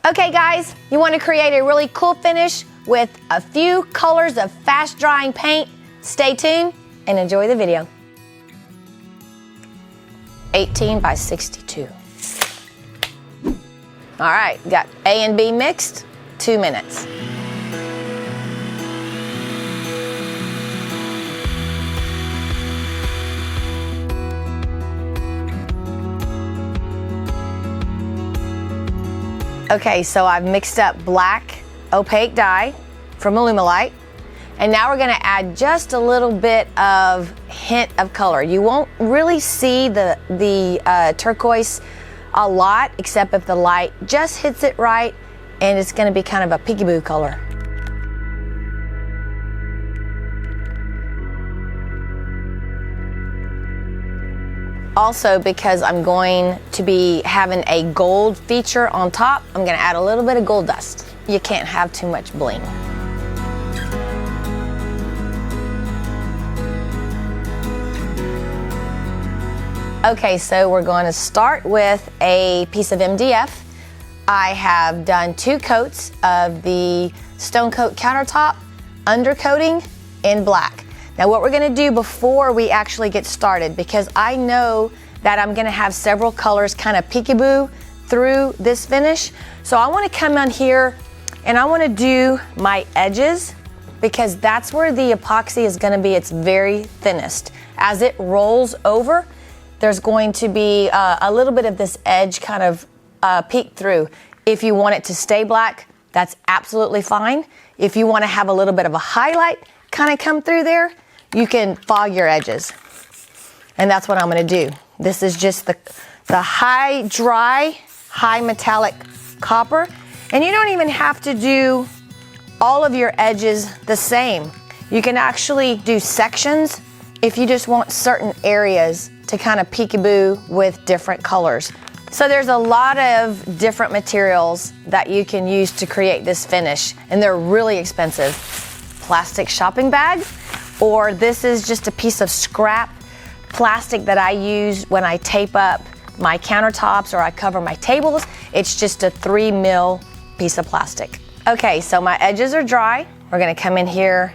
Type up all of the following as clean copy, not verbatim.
Okay guys, you want to create a really cool finish with a few colors of fast drying paint? Stay tuned and enjoy the video. 18 by 62. All right, got A and B mixed, 2 minutes. Okay, so I've mixed up black opaque dye from Alumilite, and now we're gonna add just a little bit of hint of color. You won't really see the turquoise a lot, except if the light just hits it right, and it's gonna be kind of a peekaboo color. Also, because I'm going to be having a gold feature on top, I'm gonna add a little bit of gold dust. You can't have too much bling. Okay, so we're going to start with a piece of MDF. I have done 2 coats of the Stone Coat Countertop undercoating in black. Now what we're gonna do before we actually get started, because I know that I'm gonna have several colors kind of peekaboo through this finish, so I wanna come on here and I wanna do my edges, because that's where the epoxy is gonna be its very thinnest. As it rolls over, there's going to be a little bit of this edge kind of peek through. If you want it to stay black, that's absolutely fine. If you wanna have a little bit of a highlight kind of come through there, you can fog your edges. And that's what I'm gonna do. This is just the high dry, high metallic copper. And you don't even have to do all of your edges the same. You can actually do sections if you just want certain areas to kind of peekaboo with different colors. So there's a lot of different materials that you can use to create this finish, and they're really expensive. Plastic shopping bag, or this is just a piece of scrap plastic that I use when I tape up my countertops or I cover my tables. It's just a 3 mil piece of plastic. Okay, so my edges are dry. We're gonna come in here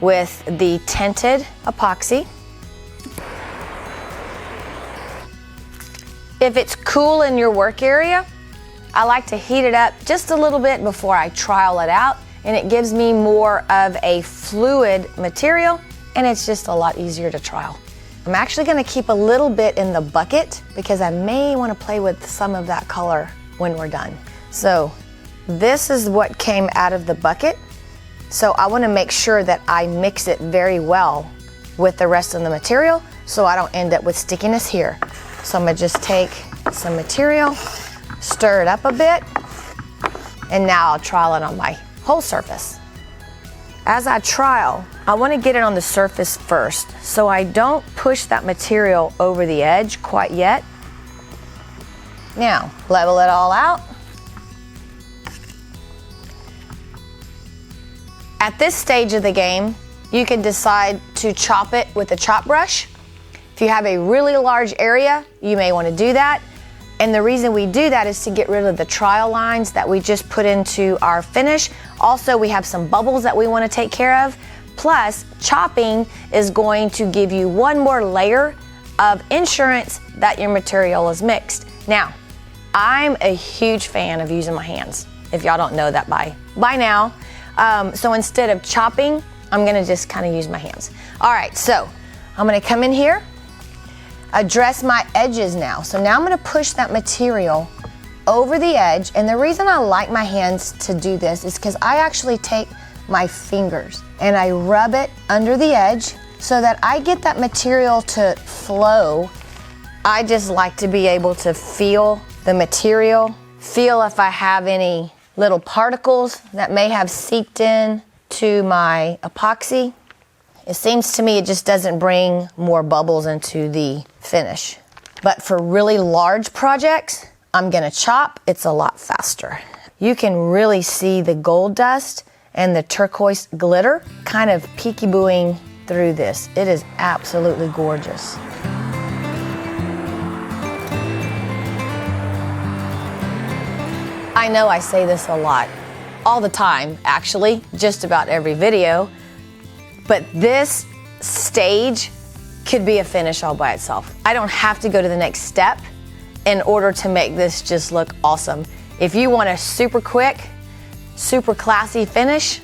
with the Tinted Epoxy. If it's cool in your work area, I like to heat it up just a little bit before I trial it out, and it gives me more of a fluid material, and it's just a lot easier to trial. I'm actually gonna keep a little bit in the bucket because I may wanna play with some of that color when we're done. So this is what came out of the bucket. So I wanna make sure that I mix it very well with the rest of the material so I don't end up with stickiness here. So I'm gonna just take some material, stir it up a bit, and now I'll trial it on my whole surface. As I trial, I wanna get it on the surface first, so I don't push that material over the edge quite yet. Now, level it all out. At this stage of the game, you can decide to chop it with a chop brush. If you have a really large area, you may want to do that. And the reason we do that is to get rid of the trial lines that we just put into our finish. Also, we have some bubbles that we want to take care of. Plus, chopping is going to give you one more layer of insurance that your material is mixed. Now, I'm a huge fan of using my hands, if y'all don't know that by now. So instead of chopping, I'm gonna just kind of use my hands. All right, so I'm gonna come in here, address my edges now. So now I'm gonna push that material over the edge, and the reason I like my hands to do this is because I actually take my fingers and I rub it under the edge so that I get that material to flow. I just like to be able to feel the material, feel if I have any little particles that may have seeped in to my epoxy. It seems to me it just doesn't bring more bubbles into the finish. But for really large projects, I'm gonna chop. It's a lot faster. You can really see the gold dust and the turquoise glitter kind of peekabooing through this. It is absolutely gorgeous. I I know I say this a lot, all the time, actually, just about every video, but this stage could be a finish all by itself. I don't have to go to the next step in order to make this just look awesome. If you want a super quick, super classy finish,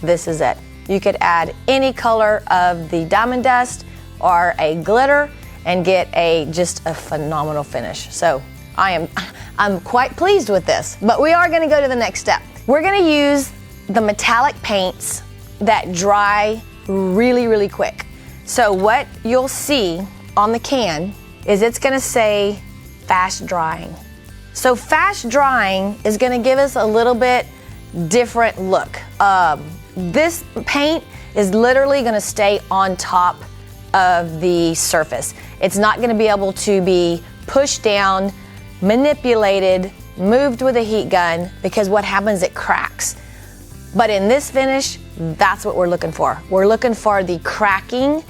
this is it. You could add any color of the diamond dust or a glitter and get just a phenomenal finish. So I'm quite pleased with this, but we are gonna go to the next step. We're gonna use the metallic paints that dry really, really quick. So what you'll see on the can is it's gonna say fast drying. So fast drying is gonna give us a little bit different look. This paint is literally gonna stay on top of the surface. It's not gonna be able to be pushed down, manipulated, moved with a heat gun, because what happens, it cracks. But in this finish, that's what we're looking for. We're looking for the cracking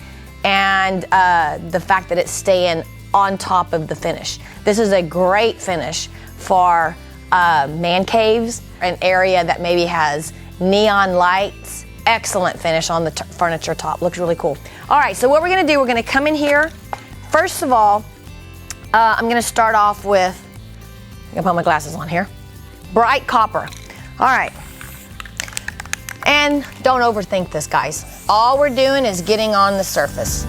and the fact that it's staying on top of the finish. This is a great finish for man caves, an area that maybe has neon lights. Excellent finish on the furniture top, looks really cool. All right, so what we're gonna do, we're gonna come in here. First of all, I'm gonna start off with, I'm gonna put my glasses on here. Bright copper. All right. And don't overthink this, guys. All we're doing is getting on the surface.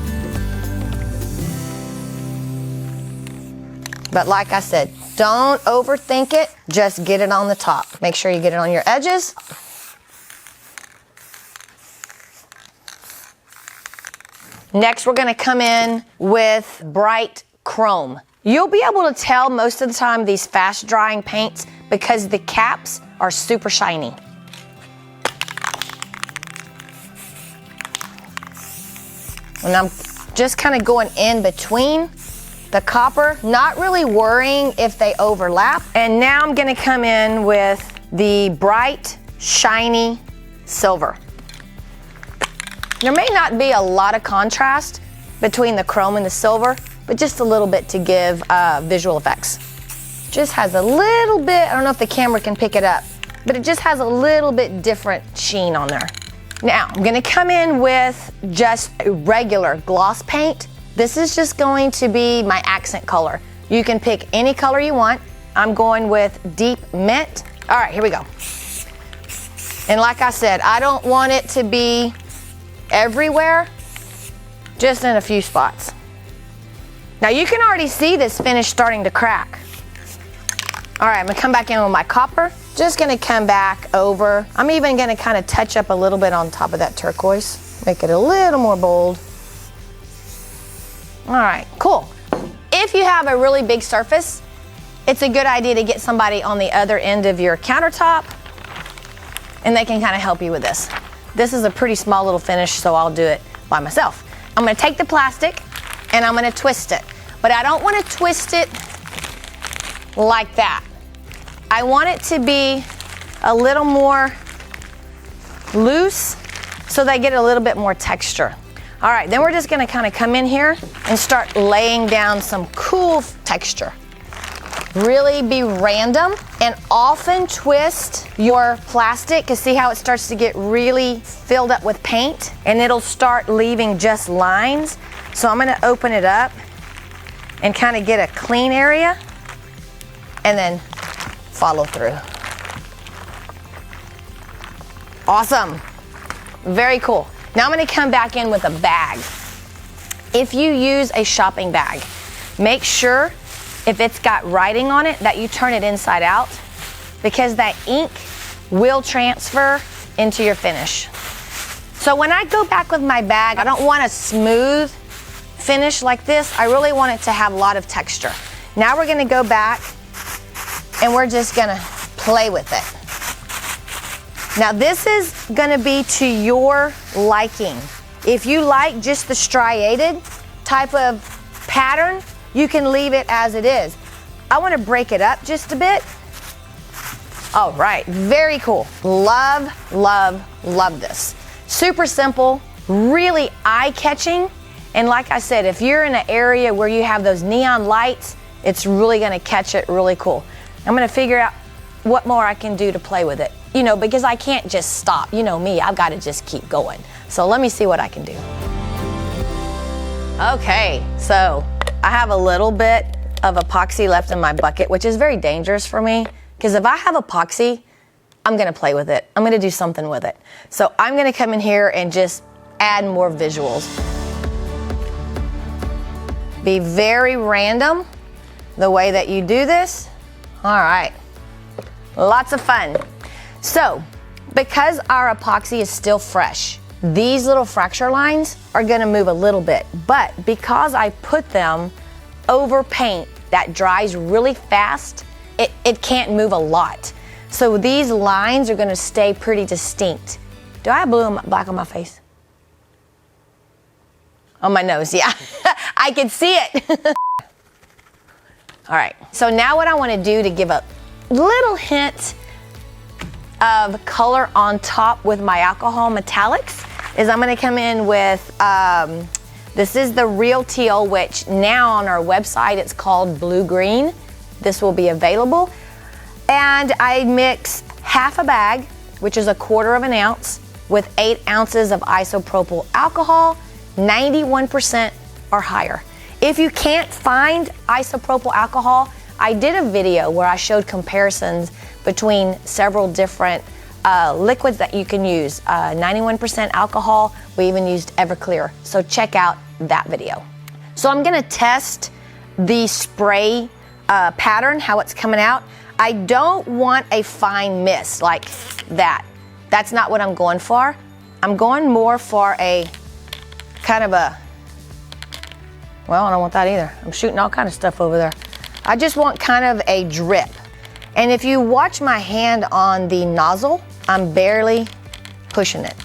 But like I said, don't overthink it, just get it on the top. Make sure you get it on your edges. Next, we're gonna come in with bright chrome. You'll be able to tell most of the time these fast drying paints because the caps are super shiny. And I'm just kind of going in between the copper, not really worrying if they overlap. And now I'm gonna come in with the bright, shiny silver. There may not be a lot of contrast between the chrome and the silver, but just a little bit to give visual effects. Just has a little bit, I don't know if the camera can pick it up, but it just has a little bit different sheen on there. Now, I'm gonna come in with just a regular gloss paint. This is just going to be my accent color. You can pick any color you want. I'm going with deep mint. All right, here we go. And like I said, I don't want it to be everywhere, just in a few spots. Now you can already see this finish starting to crack. All right, I'm gonna come back in with my copper. Just gonna come back over. I'm even gonna kind of touch up a little bit on top of that turquoise, make it a little more bold. All right, cool. If you have a really big surface, it's a good idea to get somebody on the other end of your countertop and they can kind of help you with this. This is a pretty small little finish, so I'll do it by myself. I'm gonna take the plastic and I'm gonna twist it, but I don't wanna twist it like that. I want it to be a little more loose so they get a little bit more texture. All right, then we're just gonna kind of come in here and start laying down some cool texture. Really be random and often twist your plastic, because see how it starts to get really filled up with paint and it'll start leaving just lines. So I'm gonna open it up and kind of get a clean area and then follow through. Awesome, very cool. Now I'm gonna come back in with a bag. If you use a shopping bag, make sure if it's got writing on it that you turn it inside out, because that ink will transfer into your finish. So when I go back with my bag, I don't want a smooth finish like this. I really want it to have a lot of texture. Now we're gonna go back and we're just gonna play with it. Now this is gonna be to your liking. If you like just the striated type of pattern, you can leave it as it is. I wanna break it up just a bit. All right, very cool. Love, love, love this. Super simple, really eye-catching. And like I said, if you're in an area where you have those neon lights, it's really gonna catch it really cool. I'm gonna figure out what more I can do to play with it, you know, because I can't just stop. You know me, I've got to just keep going. So let me see what I can do. Okay, so I have a little bit of epoxy left in my bucket, which is very dangerous for me, because if I have epoxy, I'm gonna play with it. I'm gonna do something with it. So I'm gonna come in here and just add more visuals. Be very random the way that you do this. All right, lots of fun. So because our epoxy is still fresh, these little fracture lines are gonna move a little bit, but because I put them over paint that dries really fast, it can't move a lot. So these lines are gonna stay pretty distinct. Do I have black on my face? On my nose, yeah. I can see it. All right, so now what I wanna do to give a little hint of color on top with my alcohol metallics is I'm gonna come in with, this is the Real Teal, which now on our website it's called Blue Green. This will be available. And I mix half a bag, which is 1/4 of an ounce, with 8 ounces of isopropyl alcohol, 91% or higher. If you can't find isopropyl alcohol, I did a video where I showed comparisons between several different liquids that you can use. 91% alcohol, we even used Everclear. So check out that video. So I'm gonna test the spray pattern, how it's coming out. I don't want a fine mist like that. That's not what I'm going for. I'm going more for a kind of a, well, I don't want that either. I'm shooting all kind of stuff over there. I just want kind of a drip. And if you watch my hand on the nozzle, I'm barely pushing it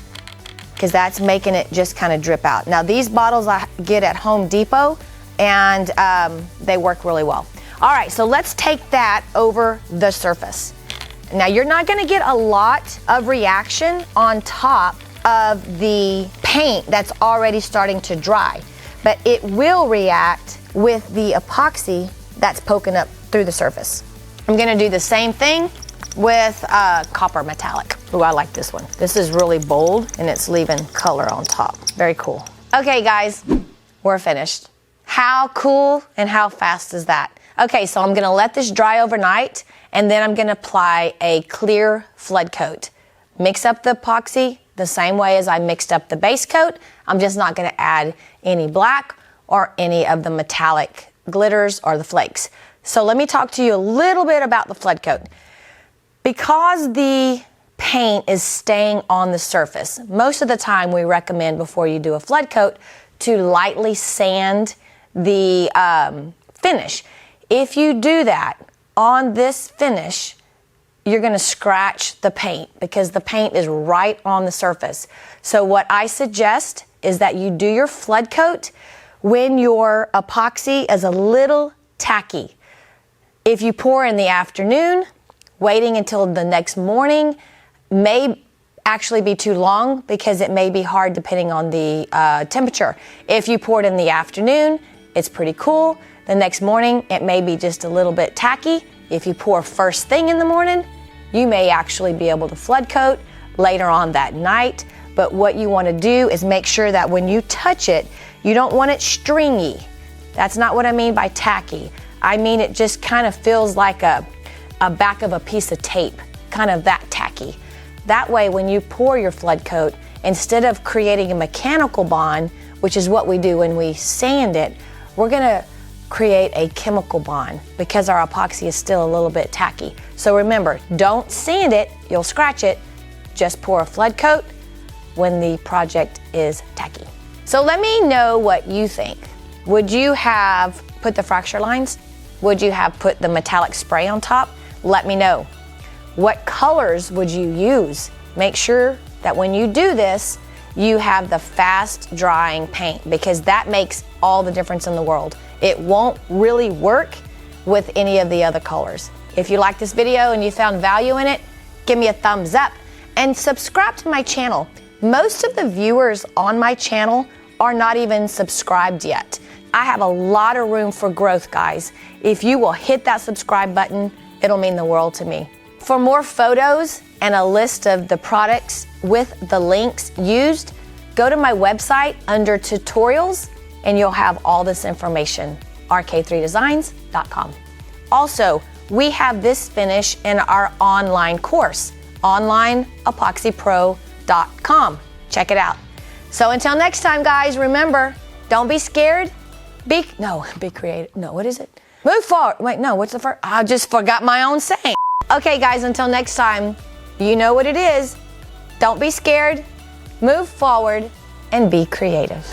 because that's making it just kind of drip out. Now these bottles I get at Home Depot and they work really well. All right, so let's take that over the surface. Now you're not gonna get a lot of reaction on top of the paint that's already starting to dry, but it will react with the epoxy that's poking up through the surface. I'm gonna do the same thing with copper metallic. Ooh, I like this one. This is really bold and it's leaving color on top. Very cool. Okay guys, we're finished. How cool and how fast is that? Okay, so I'm gonna let this dry overnight and then I'm gonna apply a clear flood coat. Mix up the epoxy the same way as I mixed up the base coat. I'm just not gonna add any black or any of the metallic glitters or the flakes. So let me talk to you a little bit about the flood coat. Because the paint is staying on the surface, most of the time we recommend before you do a flood coat to lightly sand the finish. If you do that on this finish, you're gonna scratch the paint because the paint is right on the surface. So what I suggest is that you do your flood coat when your epoxy is a little tacky. If you pour in the afternoon, waiting until the next morning may actually be too long because it may be hard depending on the temperature. If you pour it in the afternoon, it's pretty cool. The next morning, it may be just a little bit tacky. If you pour first thing in the morning, you may actually be able to flood coat later on that night. But what you want to do is make sure that when you touch it, you don't want it stringy. That's not what I mean by tacky. I mean it just kind of feels like a back of a piece of tape, kind of that tacky. That way, when you pour your flood coat, instead of creating a mechanical bond, which is what we do when we sand it, we're gonna create a chemical bond because our epoxy is still a little bit tacky. So remember, don't sand it, you'll scratch it. Just pour a flood coat when the project is tacky. So let me know what you think. Would you have put the fracture lines? Would you have put the metallic spray on top? Let me know. What colors would you use? Make sure that when you do this, you have the fast drying paint because that makes all the difference in the world. It won't really work with any of the other colors. If you like this video and you found value in it, give me a thumbs up and subscribe to my channel. Most of the viewers on my channel are not even subscribed yet. I have a lot of room for growth, guys. If you will hit that subscribe button, it'll mean the world to me. For more photos and a list of the products with the links used, go to my website under tutorials and you'll have all this information, rk3designs.com. Also, we have this finish in our online course, onlineepoxypro.com. Check it out. So until next time, guys, remember, don't be scared. Be creative. No, what is it? Move forward. Wait, no, what's the first? I just forgot my own saying. Okay, guys, until next time, you know what it is. Don't be scared, move forward, and be creative.